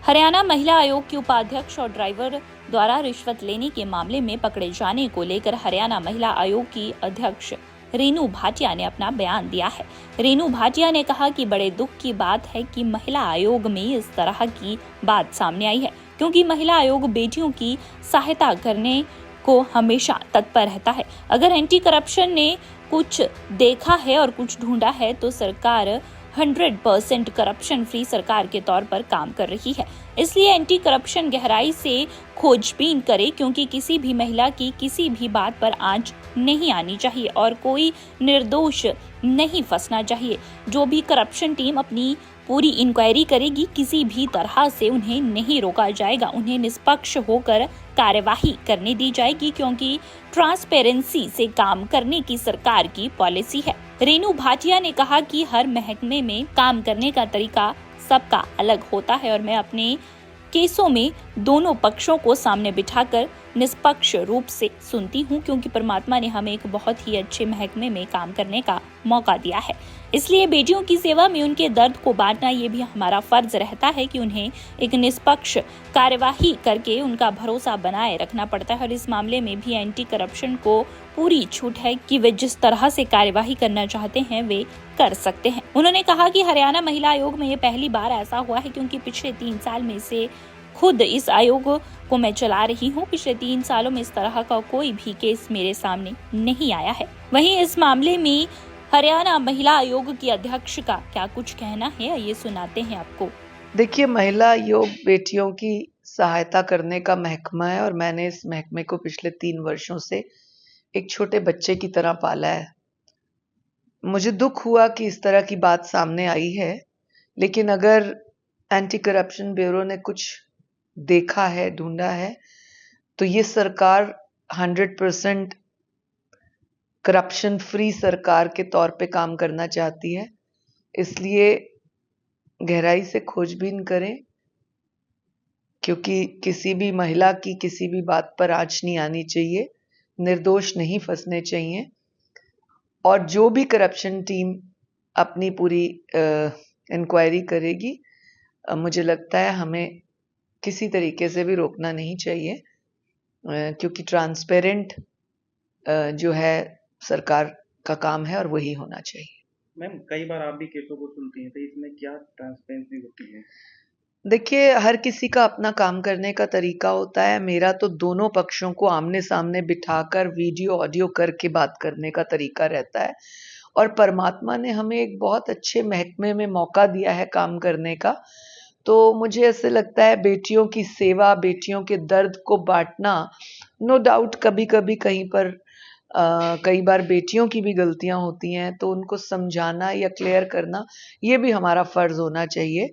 हरियाणा महिला आयोग की उपाध्यक्ष और ड्राइवर द्वारा रिश्वत लेने के मामले में पकड़े जाने को लेकर हरियाणा महिला आयोग की अध्यक्ष रेनू भाटिया ने अपना बयान दिया है। रेनू भाटिया ने कहा कि बड़े दुख की बात है कि महिला आयोग में इस तरह की बात सामने आई है, क्योंकि महिला आयोग बेटियों की सहायता करने को हमेशा तत्पर रहता है। अगर एंटी करप्शन ने कुछ देखा है और कुछ ढूंढा है तो सरकार 100% करप्शन फ्री सरकार के तौर पर काम कर रही है। इसलिए एंटी करप्शन गहराई से खोजबीन करे, क्योंकि किसी भी महिला की किसी भी बात पर आंच नहीं आनी चाहिए और कोई निर्दोष नहीं फंसना चाहिए। जो भी करप्शन टीम अपनी पूरी इंक्वायरी करेगी, किसी भी तरह से उन्हें नहीं रोका जाएगा, उन्हें निष्पक्ष होकर कार्यवाही करने दी जाएगी, क्योंकि ट्रांसपेरेंसी से काम करने की सरकार की पॉलिसी है। रेनू भाटिया ने कहा कि हर महकमे में काम करने का तरीका सबका अलग होता है और मैं अपने केसों में दोनों पक्षों को सामने बिठाकर निष्पक्ष रूप से सुनती हूं, क्योंकि परमात्मा ने हमें एक बहुत ही अच्छे महकमे में काम करने का मौका दिया है। इसलिए बेटियों की सेवा में उनके दर्द को बांटना ये भी हमारा फर्ज रहता है कि उन्हें एक निष्पक्ष कार्यवाही करके उनका भरोसा बनाए रखना पड़ता है। और इस मामले में भी एंटी करप्शन को पूरी छूट है कि वे जिस तरह से कार्यवाही करना चाहते हैं वे कर सकते हैं। उन्होंने कहा कि हरियाणा महिला आयोग में ये पहली बार ऐसा हुआ है, क्योंकि पिछले 3 साल में से खुद इस आयोग को मैं चला रही हूँ। पिछले 3 सालों में इस तरह का कोई भी केस मेरे सामने नहीं आया है। वहीं इस मामले में हरियाणा महिला आयोग की अध्यक्ष का क्या कुछ कहना है, ये सुनाते हैं आपको। देखिए, महिला आयोग बेटियों की सहायता करने का महकमा है और मैंने इस महकमे को पिछले 3 वर्षों से एक छोटे बच्चे की तरह पाला है। मुझे दुख हुआ कि इस तरह की बात सामने आई है, लेकिन अगर एंटी करप्शन ब्यूरो ने कुछ देखा है, ढूंढा है, तो ये सरकार 100% करप्शन फ्री सरकार के तौर पे काम करना चाहती है। इसलिए गहराई से खोजबीन करें, क्योंकि किसी भी महिला की किसी भी बात पर आंच नहीं आनी चाहिए, निर्दोष नहीं फंसने चाहिए। और जो भी करप्शन टीम अपनी पूरी इंक्वायरी करेगी, मुझे लगता है हमें किसी तरीके से भी रोकना नहीं चाहिए, क्योंकि ट्रांसपेरेंट जो है सरकार का काम है और वही होना चाहिए। मैम, कई बार आप भी केसों को सुनती हैं, तो इसमें क्या ट्रांसपेरेंसी होती है? देखिए, हर किसी का अपना काम करने का तरीका होता है। मेरा तो दोनों पक्षों को आमने सामने बिठाकर वीडियो ऑडियो करके बात करने का तरीका रहता है। और परमात्मा ने हमें एक बहुत अच्छे महकमे में मौका दिया है काम करने का, तो मुझे ऐसे लगता है बेटियों की सेवा, बेटियों के दर्द को बांटना, नो डाउट कभी कभी कहीं पर कई बार बेटियों की भी गलतियां होती हैं, तो उनको समझाना या क्लियर करना ये भी हमारा फर्ज होना चाहिए।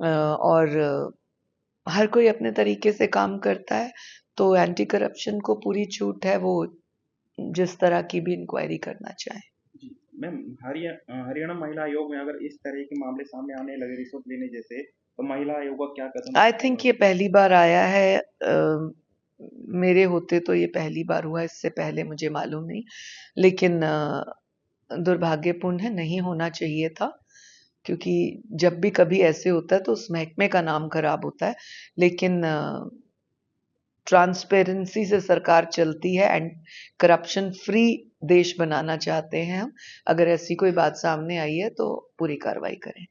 और हर कोई अपने तरीके से काम करता है, तो एंटी करप्शन को पूरी छूट है, वो जिस तरह की भी इंक्वायरी करना चाहे। जी मैम, हरियाणा महिला आयोग में अगर इस तरह के मामले सामने आने लगे रिश्वत लेने जैसे, तो महिला आयोग का क्या कदम? आई थिंक ये पहली बार आया है। मेरे होते तो ये पहली बार हुआ, इससे पहले मुझे मालूम नहीं, लेकिन दुर्भाग्यपूर्ण है, नहीं होना चाहिए था, क्योंकि जब भी कभी ऐसे होता है तो उस महकमे का नाम खराब होता है। लेकिन ट्रांसपेरेंसी से सरकार चलती है एंड करप्शन फ्री देश बनाना चाहते हैं हम। अगर ऐसी कोई बात सामने आई है तो पूरी कार्रवाई करें।